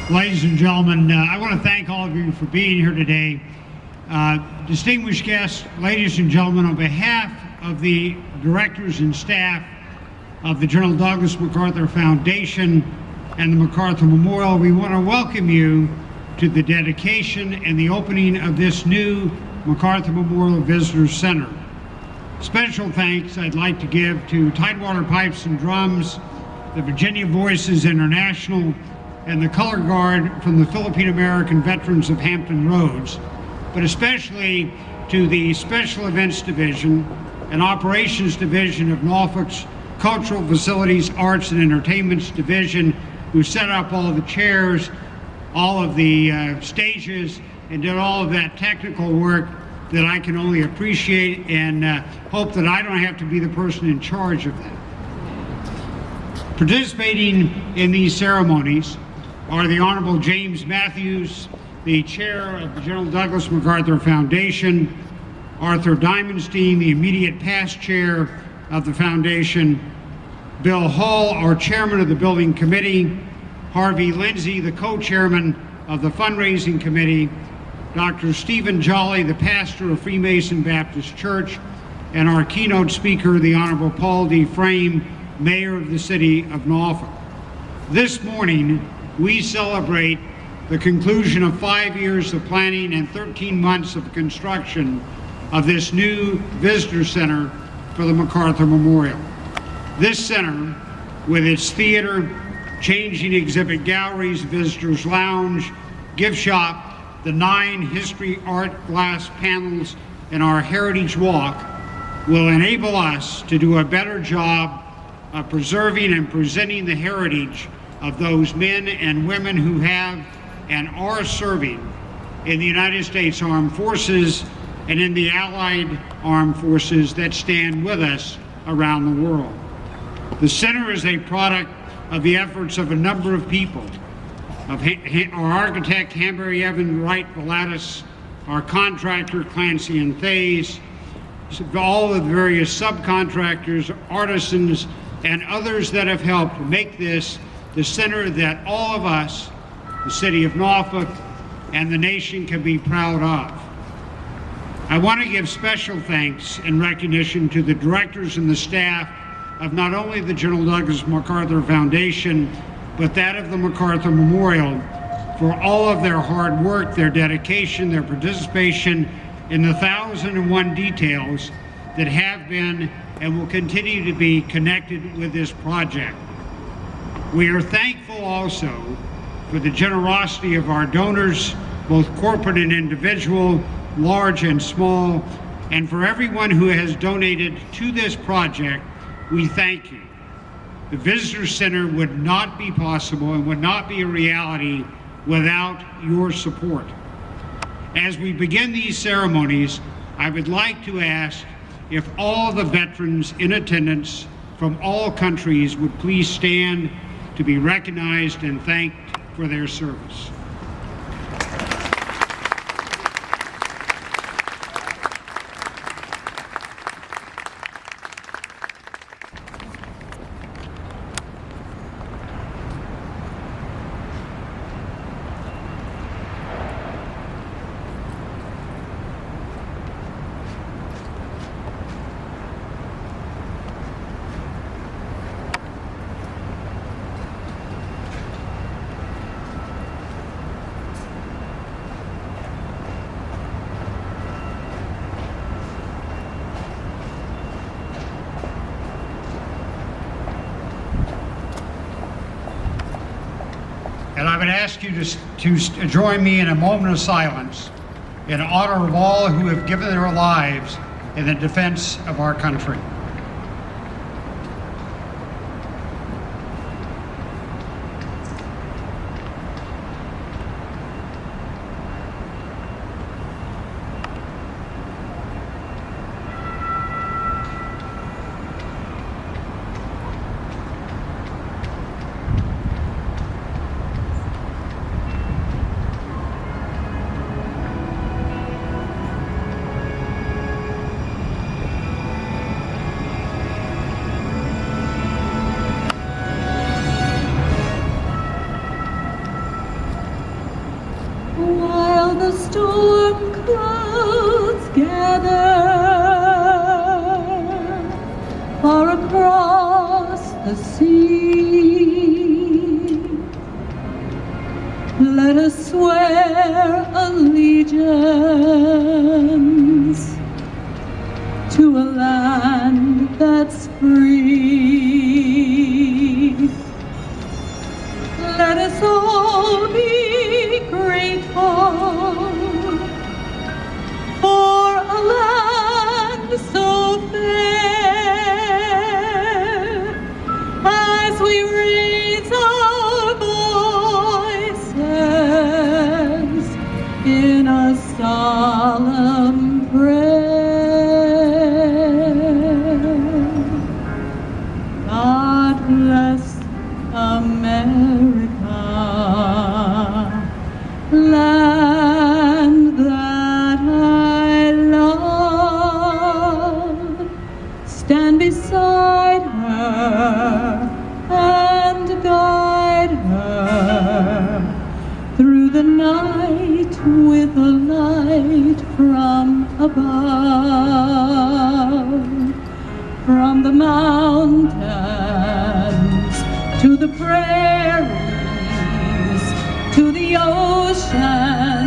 Ladies and gentlemen, I want to thank all of you for being here today. Distinguished guests, ladies and gentlemen, on behalf of the directors and staff of the General Douglas MacArthur Foundation and the MacArthur Memorial, we want to welcome you to the dedication and the opening of this new MacArthur Memorial Visitor Center. Special thanks I'd like to give to Tidewater Pipes and Drums, the Virginia Voices International, and the Color Guard from the Philippine American Veterans of Hampton Roads, but especially to the Special Events Division and Operations Division of Norfolk's Cultural Facilities, Arts, and Entertainments Division, who set up all of the chairs, all of the stages, and did all of that technical work that I can only appreciate and hope that I don't have to be the person in charge of that. Participating in these ceremonies are the Honorable James Matthews, the chair of the General Douglas MacArthur Foundation, Arthur Diamondstein, the immediate past chair of the foundation, Bill Hull, our chairman of the building committee, Harvey Lindsay, the co-chairman of the fundraising committee, Dr. Stephen Jolly, the pastor of Freemason Baptist Church, and our keynote speaker, the Honorable Paul D. Frame, mayor of the city of Norfolk. This morning, we celebrate the conclusion of 5 years of planning and 13 months of construction of this new visitor center for the MacArthur Memorial. This center, with its theater, changing exhibit galleries, visitors lounge, gift shop, the 9 history art glass panels, and our heritage walk, will enable us to do a better job of preserving and presenting the heritage of those men and women who have and are serving in the United States Armed Forces and in the Allied Armed Forces that stand with us around the world. The center is a product of the efforts of a number of people, of our architect, Hanbury Evan Wright Velatis, our contractor, Clancy and Thays, all of the various subcontractors, artisans, and others that have helped make this the center that all of us, the city of Norfolk, and the nation can be proud of. I want to give special thanks and recognition to the directors and the staff of not only the General Douglas MacArthur Foundation, but that of the MacArthur Memorial for all of their hard work, their dedication, their participation in the 1,001 details that have been and will continue to be connected with this project. We are thankful also for the generosity of our donors, both corporate and individual, large and small, and for everyone who has donated to this project, we thank you. The Visitor Center would not be possible and would not be a reality without your support. As we begin these ceremonies, I would like to ask if all the veterans in attendance from all countries would please stand to be recognized and thanked for their service. And I would ask you to join me in a moment of silence in honor of all who have given their lives in the defense of our country. storm clouds gather far across the sea, let us swear allegiance to a land that's free. Let us all be grateful for a land so fair, as we raise our voices in a solemn prayer. God bless America, land that I love. Stand beside her and guide her through the night with a light from above. From the mountains to the prairies, to the ocean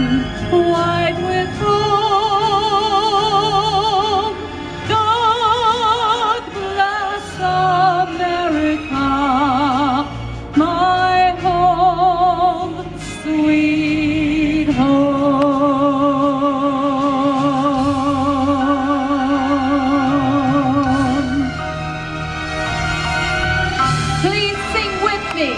wide with foam. God bless America, my home, sweet home. Please sing with me.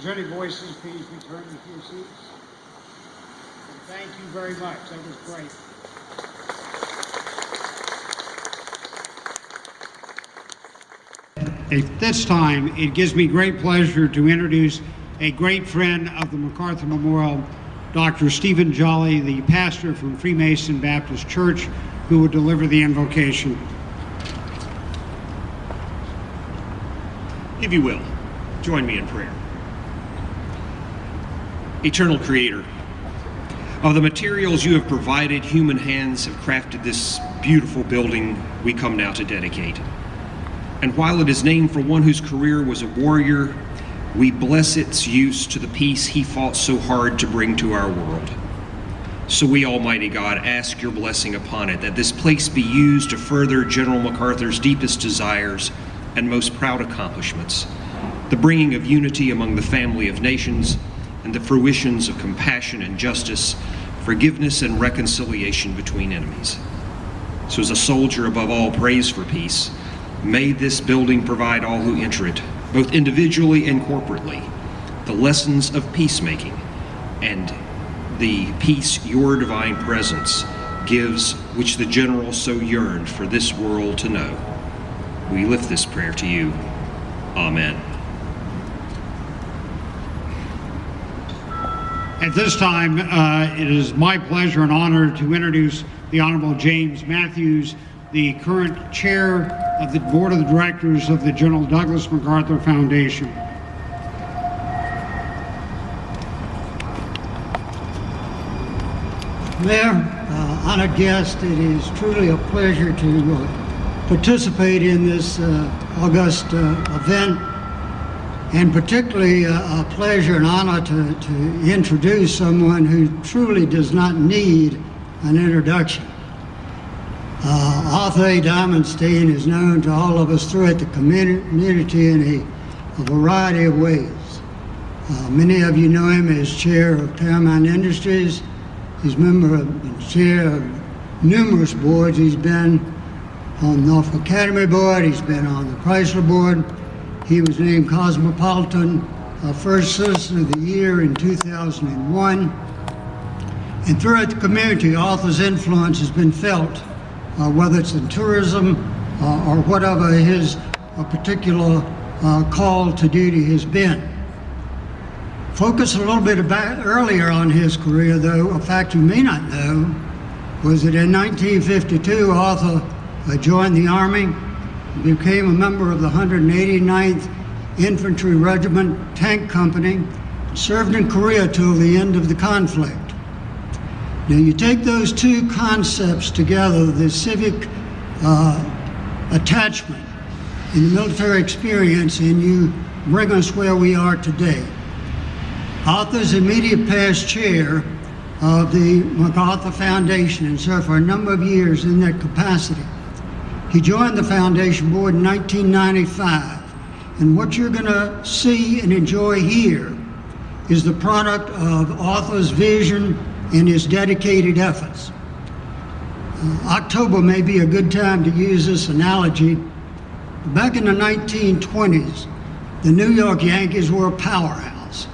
If there's any voices, please return to your seats. And thank you very much. That was great. At this time, it gives me great pleasure to introduce a great friend of the MacArthur Memorial, Dr. Stephen Jolly, the pastor from Freemason Baptist Church, who will deliver the invocation. If you will, join me in prayer. Eternal Creator, of the materials you have provided, human hands have crafted this beautiful building we come now to dedicate. And while it is named for one whose career was a warrior, we bless its use to the peace he fought so hard to bring to our world. So we, Almighty God, ask your blessing upon it, that this place be used to further General MacArthur's deepest desires and most proud accomplishments, the bringing of unity among the family of nations, and the fruitions of compassion and justice, forgiveness and reconciliation between enemies. So as a soldier above all prays for peace, may this building provide all who enter it, both individually and corporately, the lessons of peacemaking and the peace your divine presence gives, which the general so yearned for this world to know. We lift this prayer to you. Amen. At this time, it is my pleasure and honor to introduce the Honorable James Matthews, the current chair of the Board of Directors of the General Douglas MacArthur Foundation. Mayor, honored guest, it is truly a pleasure to participate in this august event, and particularly a pleasure and honor to introduce someone who truly does not need an introduction. Arthur A. Diamondstein is known to all of us throughout the community in a variety of ways. Many of you know him as chair of Paramount Industries. He's member and chair of numerous boards. He's been on the Norfolk Academy Board. He's been on the Chrysler Board. He was named Cosmopolitan First Citizen of the Year in 2001. And throughout the community, Arthur's influence has been felt, whether it's in tourism or whatever his particular call to duty has been. Focus a little bit about earlier on his career, though, a fact you may not know, was that in 1952, Arthur joined the Army, became a member of the 189th Infantry Regiment Tank Company, served in Korea till the end of the conflict. Now you take those two concepts together, the civic attachment and the military experience, and you bring us where we are today. Arthur's immediate past chair of the MacArthur Foundation and served for a number of years in that capacity. He joined the foundation board in 1995, and what you're going to see and enjoy here is the product of Arthur's vision and his dedicated efforts. October may be a good time to use this analogy. Back in the 1920s, the New York Yankees were a powerhouse.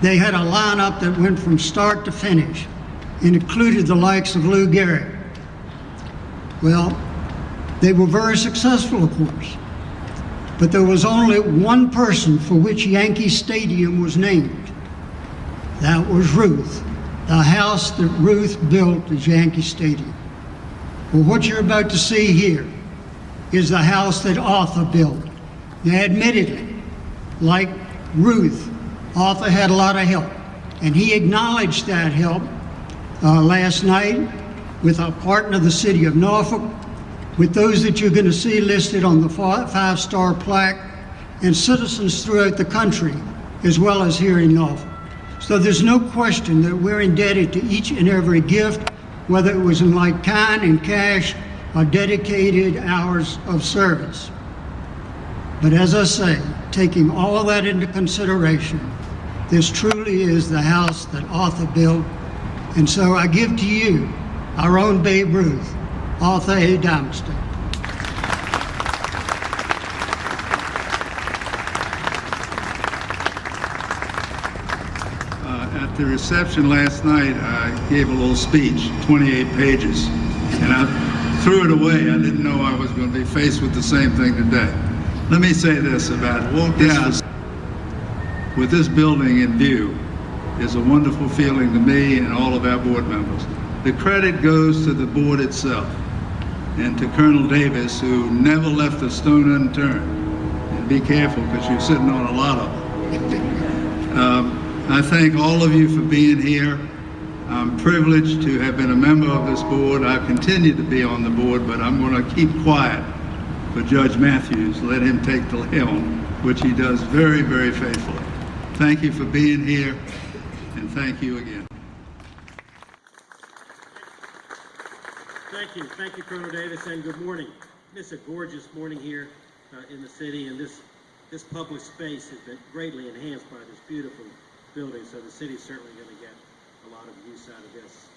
They had a lineup that went from start to finish and included the likes of Lou Gehrig. Well, they were very successful, of course, but there was only one person for which Yankee Stadium was named. That was Ruth. The house that Ruth built is Yankee Stadium. Well, what you're about to see here is the house that Arthur built. Now, admittedly, like Ruth, Arthur had a lot of help, and he acknowledged that help last night with our partner, the City of Norfolk, with those that you're going to see listed on the five-star plaque, and citizens throughout the country, as well as here in Norfolk. So there's no question that we're indebted to each and every gift, whether it was in like kind and cash or dedicated hours of service. But as I say, taking all that into consideration, this truly is the house that Arthur built. And so I give to you our own Babe Ruth, Arthur A. Diamondstein. At the reception last night, I gave a little speech, 28 pages, and I threw it away. I didn't know I was going to be faced with the same thing today. Let me say this about this. With this building in view is a wonderful feeling to me and all of our board members. The credit goes to the board itself and to Colonel Davis, who never left a stone unturned. And be careful, because you're sitting on a lot of them. I thank all of you for being here. I'm privileged to have been a member of this board. I continue to be on the board, but I'm going to keep quiet for Judge Matthews. Let him take the helm, which he does very, very faithfully. Thank you for being here, and thank you again. Thank you, Colonel Davis, and good morning. It's a gorgeous morning here in the city, and this public space has been greatly enhanced by this beautiful building, so the city's certainly going to get a lot of use out of this.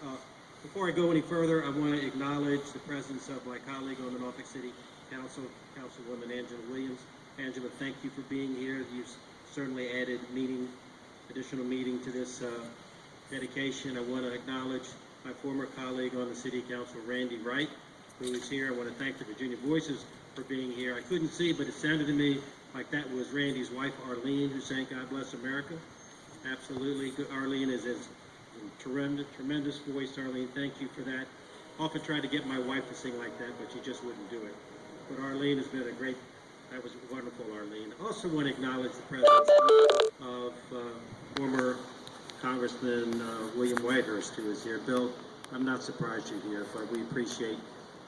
Before I go any further, I want to acknowledge the presence of my colleague on the Norfolk City Council, Councilwoman Angela Williams. Angela, thank you for being here. You've certainly added additional meeting to this dedication. I want to acknowledge my former colleague on the City Council, Randy Wright, who is here. I want to thank the Virginia Voices for being here. I couldn't see, but it sounded to me like that was Randy's wife, Arlene, who sang God Bless America. Absolutely. Arlene is a tremendous voice. Arlene, thank you for that. Often tried to get my wife to sing like that, but she just wouldn't do it. But Arlene has been that was wonderful, Arlene. I also want to acknowledge the presence of former Congressman William Whitehurst, who is here. Bill, I'm not surprised you're here, but we appreciate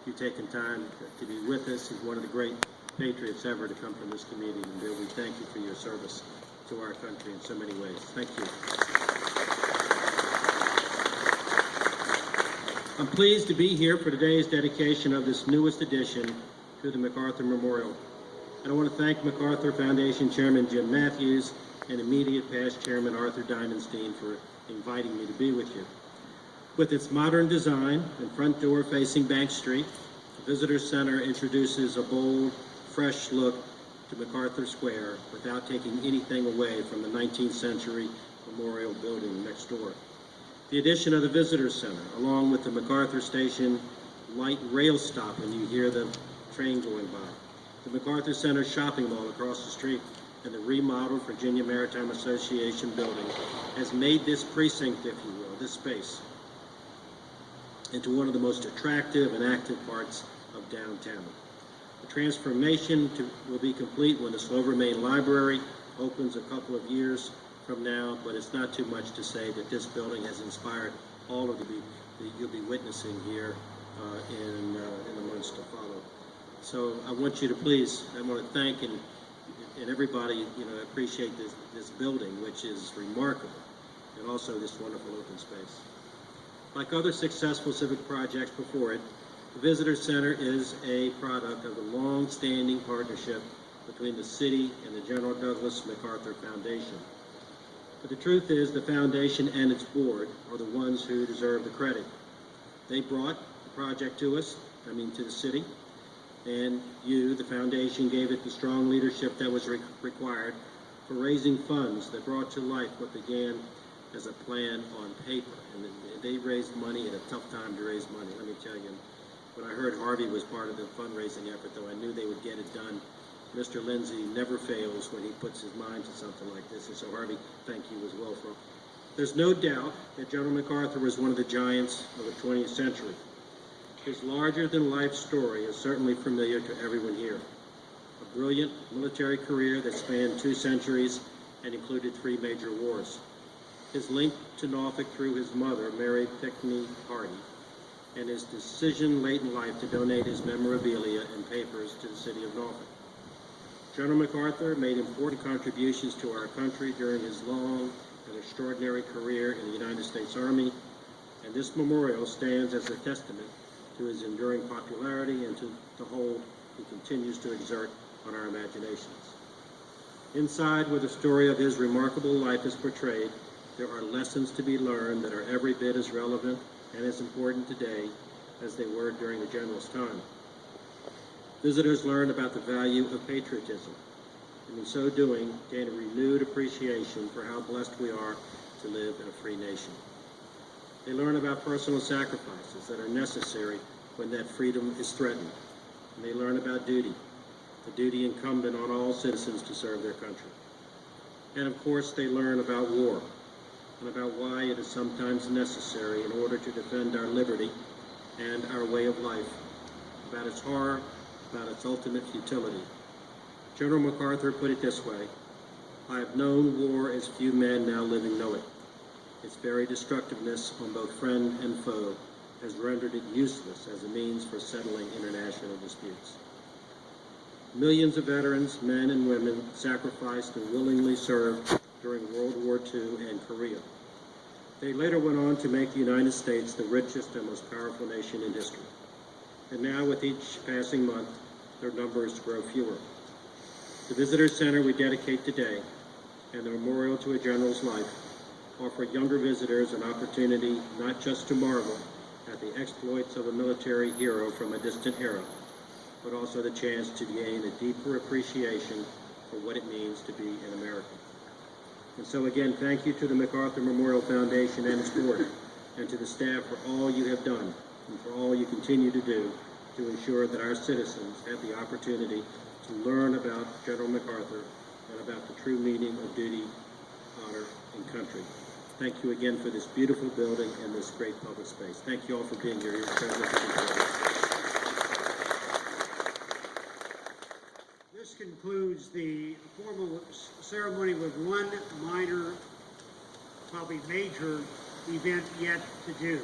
you taking time to be with us. He's one of the great patriots ever to come from this community. And Bill, we thank you for your service to our country in so many ways. Thank you. I'm pleased to be here for today's dedication of this newest addition to the MacArthur Memorial. And I want to thank MacArthur Foundation Chairman Jim Matthews and immediate past Chairman Arthur Diamondstein for inviting me to be with you. With its modern design and front door facing Bank Street, the Visitor Center introduces a bold, fresh look to MacArthur Square without taking anything away from the 19th century memorial building next door. The addition of the Visitor Center, along with the MacArthur Station light rail stop when you hear the train going by, the MacArthur Center shopping mall across the street, and the remodeled Virginia Maritime Association building has made this precinct, if you will, this space, into one of the most attractive and active parts of downtown. The transformation will be complete when the Slover Main Library opens a couple of years from now, but it's not too much to say that this building has inspired all of that you'll be witnessing here in the months to follow. So I want you to please, I want to thank and everybody, appreciate this building, which is remarkable, and also this wonderful open space. Like other successful civic projects before it, the Visitor Center is a product of the long-standing partnership between the city and the General Douglas MacArthur Foundation. But the truth is, the foundation and its board are the ones who deserve the credit. They brought the project to us, to the city, and you, the foundation, gave it the strong leadership that was required for raising funds that brought to life what began as a plan on paper. And they raised money at a tough time to raise money. Let me tell you, when I heard Harvey was part of the fundraising effort, though I knew they would get it done, Mr. Lindsay never fails when he puts his mind to something like this. And so Harvey, thank you as well for it. There's no doubt that General MacArthur was one of the giants of the 20th century. His larger-than-life story is certainly familiar to everyone here. A brilliant military career that spanned 2 centuries and included 3 major wars. His link to Norfolk through his mother, Mary Pickney Hardy, and his decision late in life to donate his memorabilia and papers to the city of Norfolk. General MacArthur made important contributions to our country during his long and extraordinary career in the United States Army, and this memorial stands as a testament to his enduring popularity and to the hold he continues to exert on our imaginations. Inside, where the story of his remarkable life is portrayed, there are lessons to be learned that are every bit as relevant and as important today as they were during the General's time. Visitors learn about the value of patriotism, and in so doing, gain a renewed appreciation for how blessed we are to live in a free nation. They learn about personal sacrifices that are necessary when that freedom is threatened. And they learn about duty, the duty incumbent on all citizens to serve their country. And of course, they learn about war and about why it is sometimes necessary in order to defend our liberty and our way of life, about its horror, about its ultimate futility. General MacArthur put it this way: "I have known war as few men now living know it. Its very destructiveness on both friend and foe has rendered it useless as a means for settling international disputes." Millions of veterans, men and women, sacrificed and willingly served during World War II and Korea. They later went on to make the United States the richest and most powerful nation in history. And now, with each passing month, their numbers grow fewer. The Visitor Center we dedicate today and the memorial to a general's life offer younger visitors an opportunity not just to marvel at the exploits of a military hero from a distant era, but also the chance to gain a deeper appreciation for what it means to be an American. And so again, thank you to the MacArthur Memorial Foundation and its board, and to the staff for all you have done and for all you continue to do to ensure that our citizens have the opportunity to learn about General MacArthur and about the true meaning of duty, honor, and country. Thank you again for this beautiful building and this great public space. Thank you all for being here. It's a pleasure to be here. This concludes the formal ceremony with one minor, probably major event yet to do,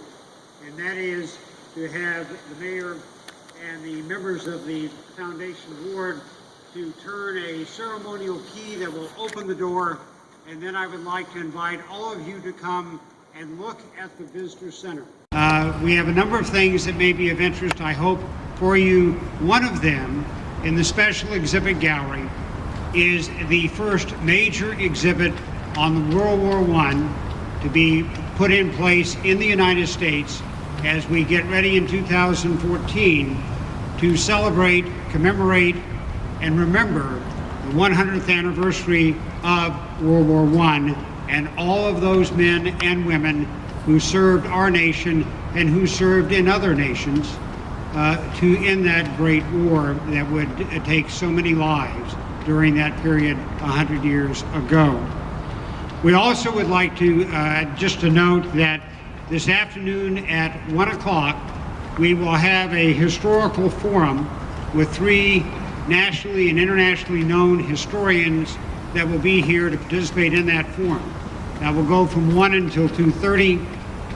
and that is to have the mayor and the members of the foundation board to turn a ceremonial key that will open the door, and then I would like to invite all of you to come and look at the visitor center. We have a number of things that may be of interest, I hope, for you. One of them, in the special exhibit gallery, is the first major exhibit on the World War I to be put in place in the United States as we get ready in 2014 to celebrate, commemorate, and remember the 100th anniversary of World War I and all of those men and women who served our nation and who served in other nations to end that great war that would take so many lives during that period 100 years ago. We also would like to just to note that this afternoon at 1 o'clock we will have a historical forum with 3 nationally and internationally known historians that will be here to participate in that forum. That will go from 1 until 2:30,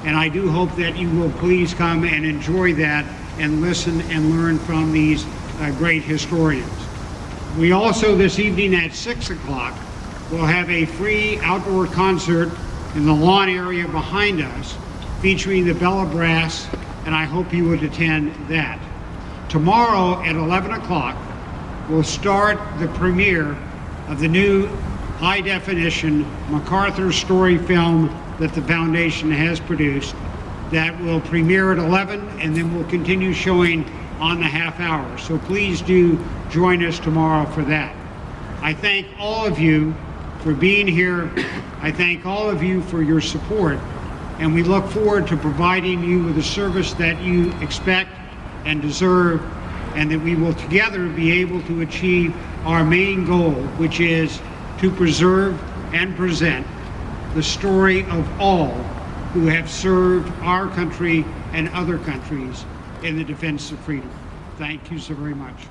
and I do hope that you will please come and enjoy that and listen and learn from these great historians. We also, this evening at 6 o'clock, will have a free outdoor concert in the lawn area behind us featuring the Bella Brass, and I hope you would attend that. Tomorrow at 11 o'clock, we'll start the premiere of the new high-definition MacArthur story film that the foundation has produced. That will premiere at 11, and then we'll continue showing on the half hour. So please do join us tomorrow for that. I thank all of you for being here. I thank all of you for your support, and we look forward to providing you with the service that you expect and deserve, and that we will together be able to achieve our main goal, which is to preserve and present the story of all who have served our country and other countries in the defense of freedom. Thank you so very much.